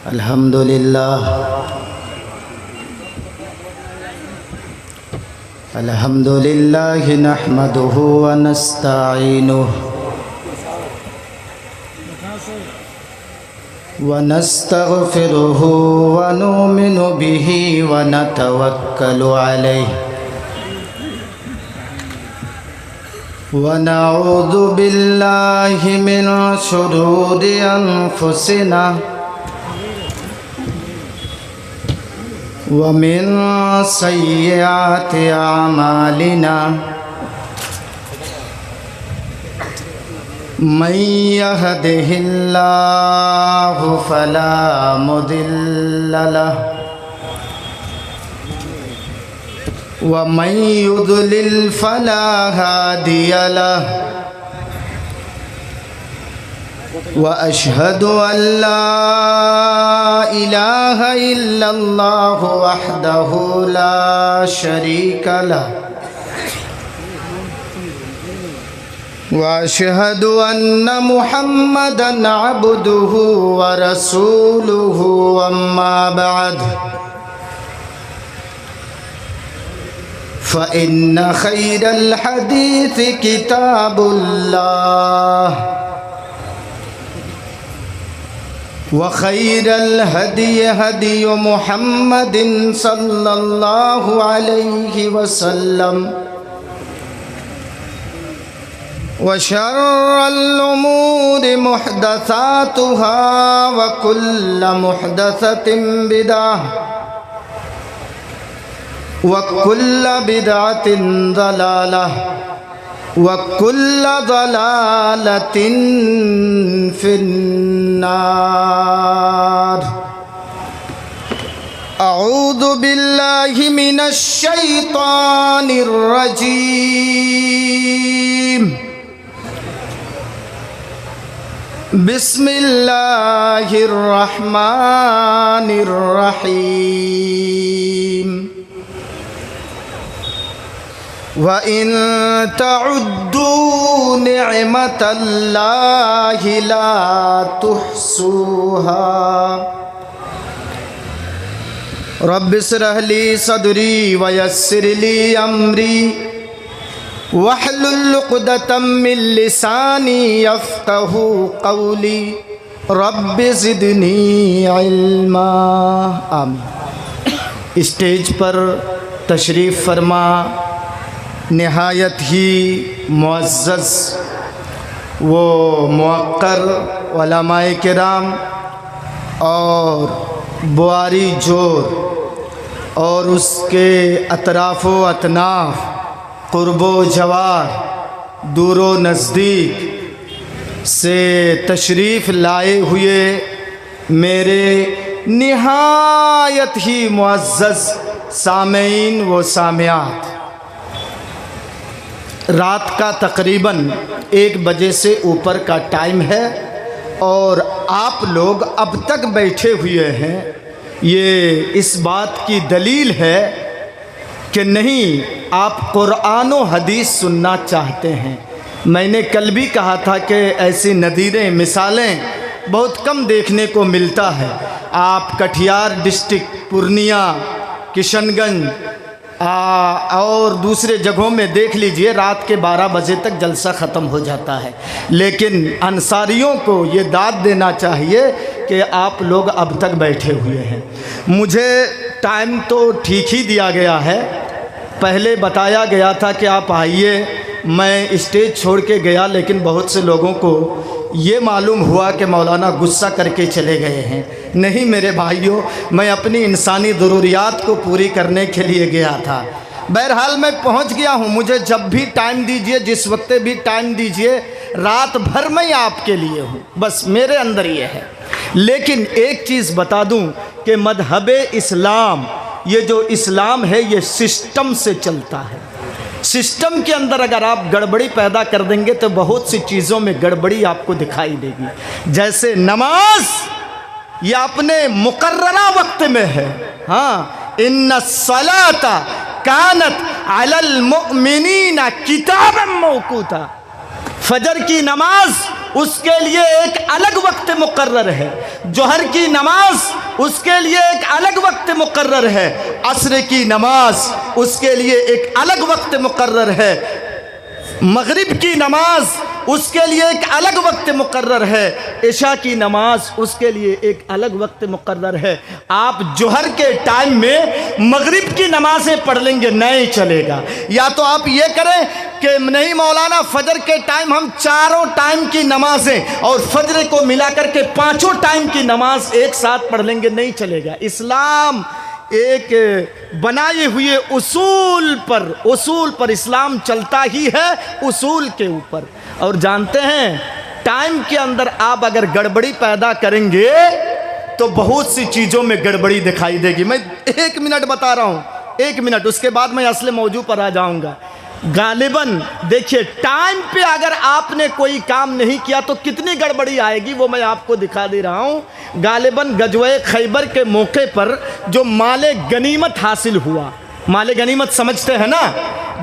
अल्हम्दुलिल्लाह अल्हम्दुलिल्लाह नहमदुहु व नस्तईनुहु व नस्तगफिरुहु व नुमिनु बिही व नतवक्कलु अलैहि व नऊज़ु बिल्लाहि मिन शुरूरि अनफुसिना व मिन सय्यिआति अमालिना मन यहदिहिल्लाहु फला मुदिल्ल लहु व मन युद्लिल फला हादिय लहु व अशहदु अल्ला इलाहा इल्लल्लाहु वहदहु ला शरीका लहु व अशहदु अन्न मुहम्मदन अब्दुहु व रसूलुहु अम्मा बअद फ़इन्न खैरल हदीस किताबुल्लाह व खैरल हदी हदी मुहम्मदिन सल्लल्लाहु अलैहि वसल्लम व शर्रल उमूरि मुहदसातुहा व कुल्ल मुहदसतिन बिदअह व कुल्ल बिदअतिन ज़लालह व कुल्ल ज़लालतिन फिन्नार। अऊज़ु बिल्लाहि मिनश शैतानिर रजीम। बिस्मिल्लाहिर रहमानिर रहीम। व इन तउद्दू निअमतल्लाहि ला तुहसूहा। रब्बिश्रह ली सदरी व यस्सिर ली अमरी वहलुल उक़दतम मिन लिसानी यफ़क़हू क़ौली रब्बि ज़िदनी इल्मा। आमीन। स्टेज पर तशरीफ़ फरमा निहायत ही मुअज़्ज़ज़ वो मुअक्कर उलमाए किराम और बुआरी जोर और उसके अतराफ़ व अतनाफ़ क़ुर्बो जवार दूरो नज़दीक से तशरीफ़ लाए हुए मेरे निहायत ही मुअज़्ज़ज़ सामीन व सामियात, रात का तकरीबन 1 बजे से ऊपर का टाइम है और आप लोग अब तक बैठे हुए हैं। ये इस बात की दलील है कि नहीं आप कुरान व हदीस सुनना चाहते हैं। मैंने कल भी कहा था कि ऐसी नदीरें मिसालें बहुत कम देखने को मिलता है। आप कटिहार डिस्ट्रिक्ट, पूर्णिया, किशनगंज और दूसरे जगहों में देख लीजिए, रात के 12 बजे तक जलसा ख़त्म हो जाता है। लेकिन अंसारियों को ये दाद देना चाहिए कि आप लोग अब तक बैठे हुए हैं। मुझे टाइम तो ठीक ही दिया गया है, पहले बताया गया था कि आप आइए, मैं स्टेज छोड़ के गया, लेकिन बहुत से लोगों को ये मालूम हुआ कि मौलाना गुस्सा करके चले गए हैं। नहीं मेरे भाइयों, मैं अपनी इंसानी ज़रूरियात को पूरी करने के लिए गया था। बहरहाल मैं पहुंच गया हूं। मुझे जब भी टाइम दीजिए, जिस वक्त भी टाइम दीजिए, रात भर मैं आपके लिए हूं, बस मेरे अंदर ये है। लेकिन एक चीज़ बता दूं कि मज़हब इस्लाम, ये जो इस्लाम है ये सिस्टम से चलता है। सिस्टम के अंदर अगर आप गड़बड़ी पैदा कर देंगे तो बहुत सी चीज़ों में गड़बड़ी आपको दिखाई देगी। जैसे नमाज, ये अपने मुकर्ररा वक्त में है। हाँ, इन्ना सलाता कानत अलल मुमिनीना किताबन मौकूता। फजर की नमाज उसके लिए एक अलग वक्त मुकर्रर है, जोहर की नमाज उसके लिए एक अलग वक्त मुकर्रर है, असर की नमाज उसके लिए एक अलग वक्त मुकर्रर है, मगरिब की नमाज उसके लिए एक अलग वक्त मुकर्रर है, इशा की नमाज उसके लिए एक अलग वक्त मुकर्रर है। आप जोहर के टाइम में मगरिब की नमाजें पढ़ लेंगे नहीं चलेगा। या तो आप ये करें कि नहीं मौलाना फजर के टाइम हम चारों टाइम की नमाजें और फजर को मिला करके पांचों टाइम की नमाज एक साथ पढ़ लेंगे, नहीं चलेगा। इस्लाम एक बनाए हुए उसूल पर इस्लाम चलता ही है, उसूल के ऊपर। और जानते हैं टाइम के अंदर आप अगर गड़बड़ी पैदा करेंगे तो बहुत सी चीज़ों में गड़बड़ी दिखाई देगी। मैं 1 मिनट बता रहा हूँ, 1 मिनट, उसके बाद मैं असले मौजू पर आ जाऊँगा। गालिबन देखिए टाइम पे अगर आपने कोई काम नहीं किया तो कितनी गड़बड़ी आएगी वो मैं आपको दिखा दे रहा हूँ। गालिबन गजवे खैबर के मौके पर जो माले गनीमत हासिल हुआ, माले गनीमत समझते हैं ना,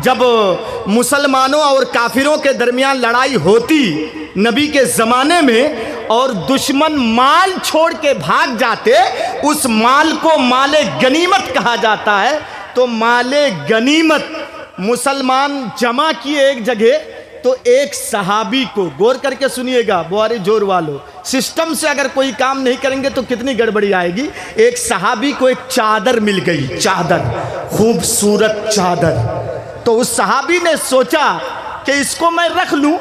जब मुसलमानों और काफिरों के दरमियान लड़ाई होती नबी के ज़माने में और दुश्मन माल छोड़ के भाग जाते, उस माल को माले गनीमत कहा जाता है। तो माले गनीमत मुसलमान जमा किए एक जगह, तो एक सहाबी को, गौर करके सुनिएगा बुआरी जोर वालों, सिस्टम से अगर कोई काम नहीं करेंगे तो कितनी गड़बड़ी आएगी। एक सहाबी को एक चादर मिल गई, चादर, खूबसूरत चादर। तो उस सहाबी ने सोचा कि इसको मैं रख लूं।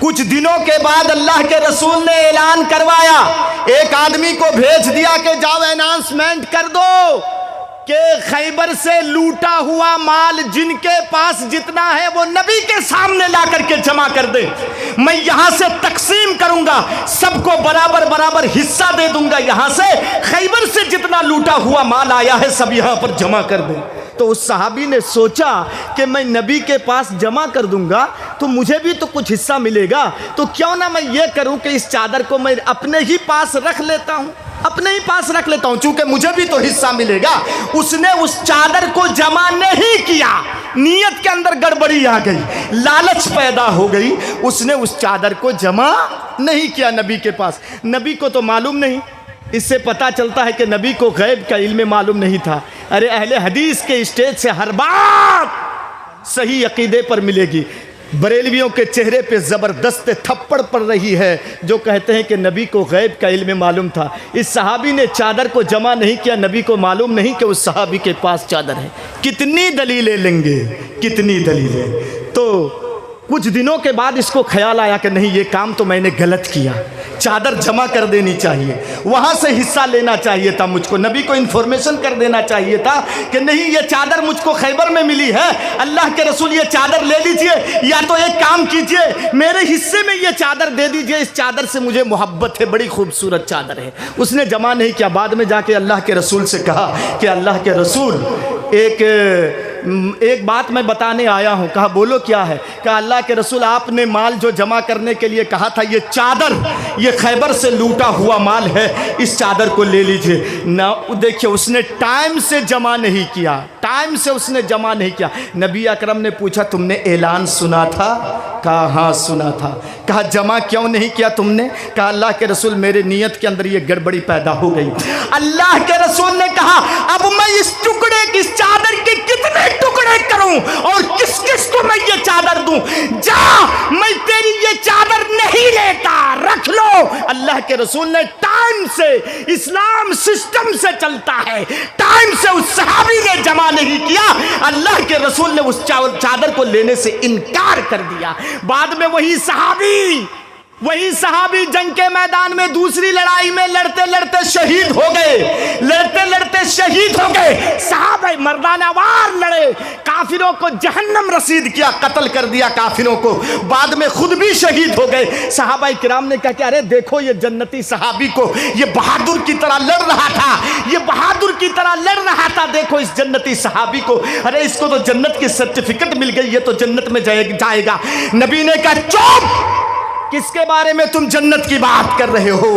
कुछ दिनों के बाद अल्लाह के रसूल ने ऐलान करवाया, एक आदमी को भेज दिया कि जाओ अनाउंसमेंट कर दो कि खैबर से लूटा हुआ माल जिनके पास जितना है वो नबी के सामने ला करके जमा कर दे। मैं यहाँ से तकसीम करूंगा, सबको बराबर बराबर हिस्सा दे दूंगा। यहाँ से खैबर से जितना लूटा हुआ माल आया है सब यहाँ पर जमा कर दे। तो उस सहाबी ने सोचा कि मैं नबी के पास जमा कर दूंगा तो मुझे भी तो कुछ हिस्सा मिलेगा, तो क्यों ना मैं ये करूं कि इस चादर को मैं अपने ही पास रख लेता हूं, अपने ही पास रख लेता हूं, चूंकि मुझे भी तो हिस्सा मिलेगा। उसने उस चादर को जमा नहीं किया, नीयत के अंदर गड़बड़ी आ गई, लालच पैदा हो गई, उसने उस चादर को जमा नहीं किया नबी के पास। नबी को तो मालूम नहीं, इससे पता चलता है कि नबी को गैब का इल्म मालूम नहीं था। अरे अहले हदीस के स्टेज से हर बात सही अकीदे पर मिलेगी। बरेलवियों के चेहरे पे ज़बरदस्त थप्पड़ पड़ रही है जो कहते हैं कि नबी को गैब का इल्म मालूम था। इस सहाबी ने चादर को जमा नहीं किया, नबी को मालूम नहीं कि उस सहाबी के पास चादर है। कितनी दलीलें लेंगे, कितनी दलीलें। तो कुछ दिनों के बाद इसको ख्याल आया कि नहीं, ये काम तो मैंने गलत किया, चादर जमा कर देनी चाहिए, वहाँ से हिस्सा लेना चाहिए था मुझको, नबी को इन्फॉर्मेशन कर देना चाहिए था कि नहीं ये चादर मुझको खैबर में मिली है, अल्लाह के रसूल ये चादर ले लीजिए, या तो एक काम कीजिए मेरे हिस्से में ये चादर दे दीजिए, इस चादर से मुझे मोहब्बत है, बड़ी खूबसूरत चादर है। उसने जमा नहीं किया। बाद में जाके अल्लाह के रसूल से कहा कि अल्लाह के रसूल एक बात मैं बताने आया हूँ। कहा बोलो क्या है? कहा अल्लाह के रसूल आपने माल जो जमा करने के लिए कहा था, ये चादर ये खैबर से लूटा हुआ माल है, इस चादर को ले लीजिए ना। देखिए उसने टाइम से जमा नहीं किया, टाइम से उसने जमा नहीं किया। नबी अकरम ने पूछा तुमने ऐलान सुना था? कहा हाँ सुना था। कहा जमा क्यों नहीं किया तुमने? कहा अल्लाह के रसूल मेरे नीयत के अंदर ये गड़बड़ी पैदा हो गई। अल्लाह के रसूल ने कहा अब मैं इस टुकड़े की, इस चादर के कितने टुकड़े करूं और किस किस को मैं ये चादर दूं? जा, मैं तेरी ये चादर नहीं लेता, रख लो। अल्लाह के रसूल ने टाइम से, इस्लाम सिस्टम से चलता है, टाइम से उस सहाबी ने जमा नहीं किया, अल्लाह के रसूल ने उस चादर को लेने से इनकार कर दिया। बाद में वही सहाबी जंग के मैदान में दूसरी लड़ाई में लड़ते लड़ते शहीद हो गए, लड़ते लड़ते शहीद हो गए। सहाबे मर्दानावार लड़े, काफिरों को जहन्नम रसीद किया, कत्ल कर दिया काफिरों को, बाद में खुद भी शहीद हो गए। सहाबा किराम ने कहा कि अरे देखो ये जन्नती सहाबी को, ये बहादुर की तरह लड़ रहा था, ये बहादुर की तरह लड़ रहा था, देखो इस जन्नती सहाबी को, अरे इसको तो जन्नत की सर्टिफिकेट मिल गई, ये तो जन्नत में जाएगा। नबी ने कहा चुप, किसके बारे में तुम जन्नत की बात कर रहे हो?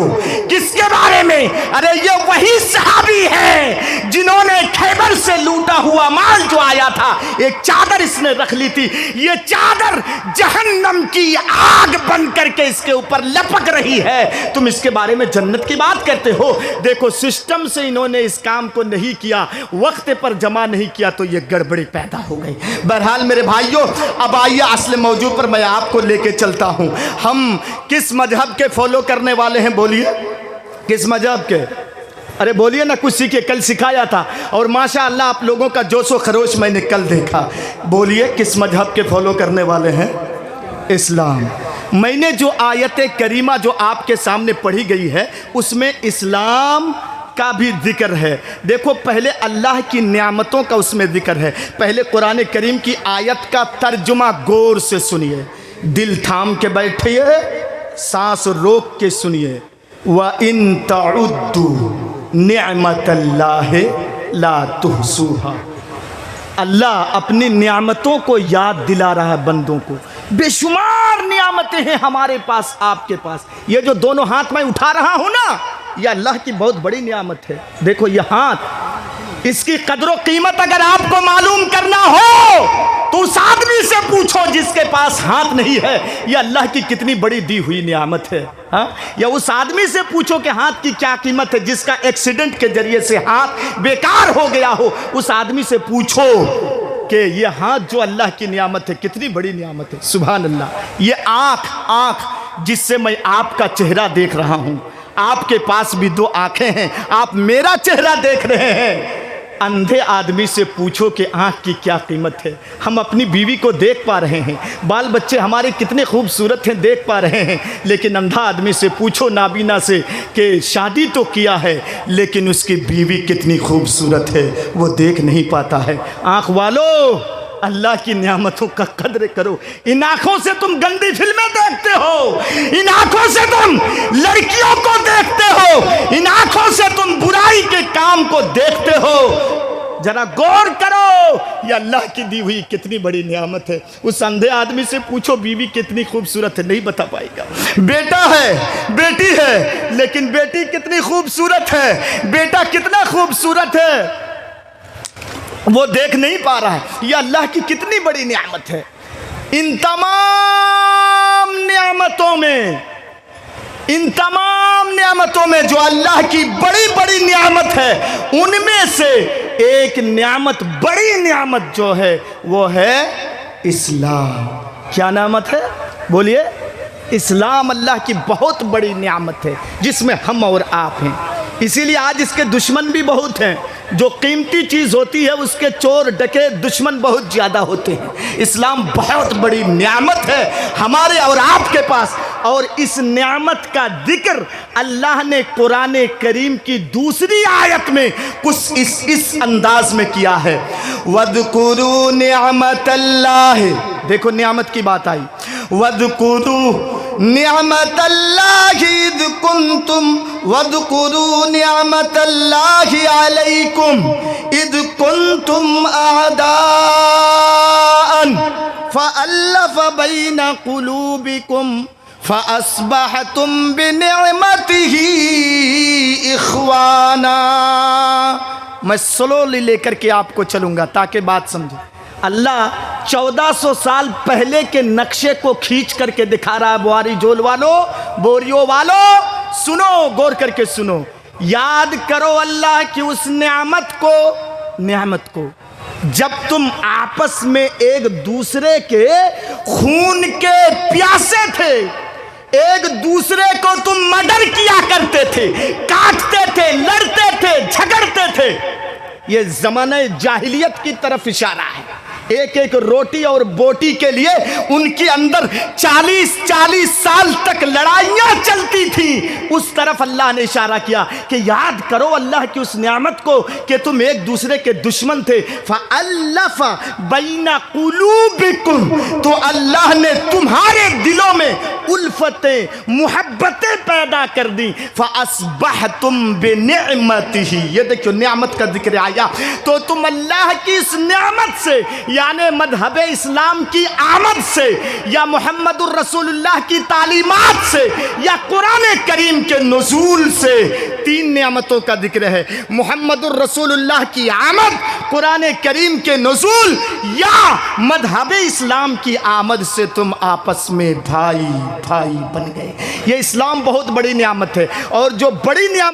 किसके बारे में? अरे ये वही सहाबी है जिन्होंने खैबर से लूटा हुआ माल जो आया था, एक चादर इसने रख ली थी, ये चादर जहन्नम की आग बन करके इसके ऊपर लपक रही है, तुम इसके बारे में जन्नत की बात करते हो। देखो सिस्टम से इन्होंने इस काम को नहीं किया, वक्त पर जमा नहीं किया, तो ये गड़बड़ी पैदा हो गई। बहरहाल मेरे भाइयों, अब आइए असल मौजू पर मैं आपको लेके चलता हूं। हम किस मजहब के फॉलो करने वाले हैं? बोलिए, किस मजहब के? अरे बोलिए ना, कुछ सीखिए। कल सिखाया था और माशाअल्लाह आप लोगों का जोशो खरोश मैंने कल देखा। बोलिए, किस मजहब के फॉलो करने वाले हैं? इस्लाम। मैंने जो आयत करीमा जो आपके सामने पढ़ी गई है उसमें इस्लाम का भी जिक्र है। देखो पहले अल्लाह की नियामतों का उसमें जिक्र है। पहले कुरान करीम की आयत का तर्जुमा गौर से सुनिए, दिल थाम के बैठिए, सांस रोक के सुनिए। व इन तउद्दू निअमतल्लाहि ला तुहसूहा। अल्लाह अपनी नियामतों को याद दिला रहा है बंदों को। बेशुमार नियामतें हैं हमारे पास, आपके पास। ये जो दोनों हाथ मैं उठा रहा हूं ना, ये अल्लाह की बहुत बड़ी नियामत है। देखो ये हाथ, इसकी कदर कीमत अगर आपको मालूम करना हो तो उस आदमी से पूछो जिसके पास हाथ नहीं है, ये अल्लाह की कितनी बड़ी दी हुई नियामत है। हाँ, या उस आदमी से पूछो कि हाथ की क्या कीमत है जिसका एक्सीडेंट के जरिए से हाथ बेकार हो गया हो। उस आदमी से पूछो कि ये हाथ जो अल्लाह की नियामत है कितनी बड़ी नियामत है। सुभान अल्लाह। ये आँख जिससे मैं आपका चेहरा देख रहा हूँ, आपके पास भी दो आंखें हैं, आप मेरा चेहरा देख रहे हैं। अंधे आदमी से पूछो कि आँख की क्या कीमत है। हम अपनी बीवी को देख पा रहे हैं, बाल बच्चे हमारे कितने खूबसूरत हैं देख पा रहे हैं, लेकिन अंधा आदमी से पूछो नाबीना से कि शादी तो किया है लेकिन उसकी बीवी कितनी खूबसूरत है, वो देख नहीं पाता है। आँख वालों, अल्लाह की नियामतों का कद्र करो। इन आँखों से तुम गंदी फिल्में देखते हो, इन आँखों से तुम लड़कियों को देखते हो, इन आँखों से तुम बुराई के काम को देखते हो। जरा गौर करो, ये अल्लाह की दी हुई कितनी बड़ी नियामत है। उस अंधे आदमी से पूछो बीवी कितनी खूबसूरत है, नहीं बता पाएगा। बेटा है, बेटी है, लेकिन बेटी कितनी खूबसूरत है, बेटा कितना खूबसूरत है, वो देख नहीं पा रहा है। ये अल्लाह की कितनी बड़ी नियामत है। इन तमाम नियामतों में, इन तमाम नियामतों में जो अल्लाह की बड़ी बड़ी नियामत है, उनमें से एक नियामत, बड़ी नियामत जो है वो है इस्लाम। क्या नियामत है? बोलिए। इस्लाम अल्लाह की बहुत बड़ी नियामत है जिसमें हम और आप हैं। इसीलिए आज इसके दुश्मन भी बहुत हैं। जो कीमती चीज़ होती है उसके चोर डकैत दुश्मन बहुत ज़्यादा होते हैं। इस्लाम बहुत बड़ी नियामत है हमारे और आपके पास, और इस नियामत का जिक्र अल्लाह ने कुरान करीम की दूसरी आयत में कुछ इस अंदाज में किया है। वज़कुरू निअमतल्लाह, देखो नियामत की बात आई। वज़कुरू निअमतल्लाहि इज़ कुंतुम वज़कुरू निअमतल्लाहि अलैकुम इज़ कुंतुम अअदाअन फ़अल्लफ़ बैन क़ुलूबिकुम फ़अस्बहतुम बिनिअमतिही इख़वाना। मैं स्लोली लेकर के आपको चलूँगा ताकि बात समझे। अल्लाह 1400 साल पहले के नक्शे को खींच करके दिखा रहा है। बुआरी जोल वालों, बोरियो वालों, सुनो, गौर करके सुनो, याद करो अल्लाह की उस नियामत को जब तुम आपस में एक दूसरे के खून के प्यासे थे, एक दूसरे को तुम मर्डर किया करते थे, काटते थे, लड़ते थे, झगड़ते थे। ये ज़माने जाहिलियत की तरफ इशारा है। एक एक रोटी और बोटी के लिए उनके अंदर 40-40 साल तक लड़ाइयाँ चलती थी। उस तरफ अल्लाह ने इशारा किया कि याद करो अल्लाह की उस नियामत को कि तुम एक दूसरे के दुश्मन थे। फ़अल्लफ़ बैना क़ुलूबिकुम, तो अल्लाह ने तुम्हारे दिलों में उल्फतें, मुहब्बतें पैदा कर दी। फ़अस्बहतुम बिनिअमतिही, ये देखो नियामत का जिक्र आया तो तुम अल्लाह की इस नियामत से यानी मजहब इस्लाम की आमद से, या मुहम्मदुर रसूलुल्लाह की तालीमात से, या कुरान करीम के नुज़ूल से। तीन नेमतों का जिक्र है, मुहम्मदुर रसूलुल्लाह की आमद, कुरान करीम के नुज़ूल, या मजहब इस्लाम की आमद से तुम आपस में भाई भाई बन गए। ये इस्लाम बहुत बड़ी नियामत है, और जो बड़ी नियामत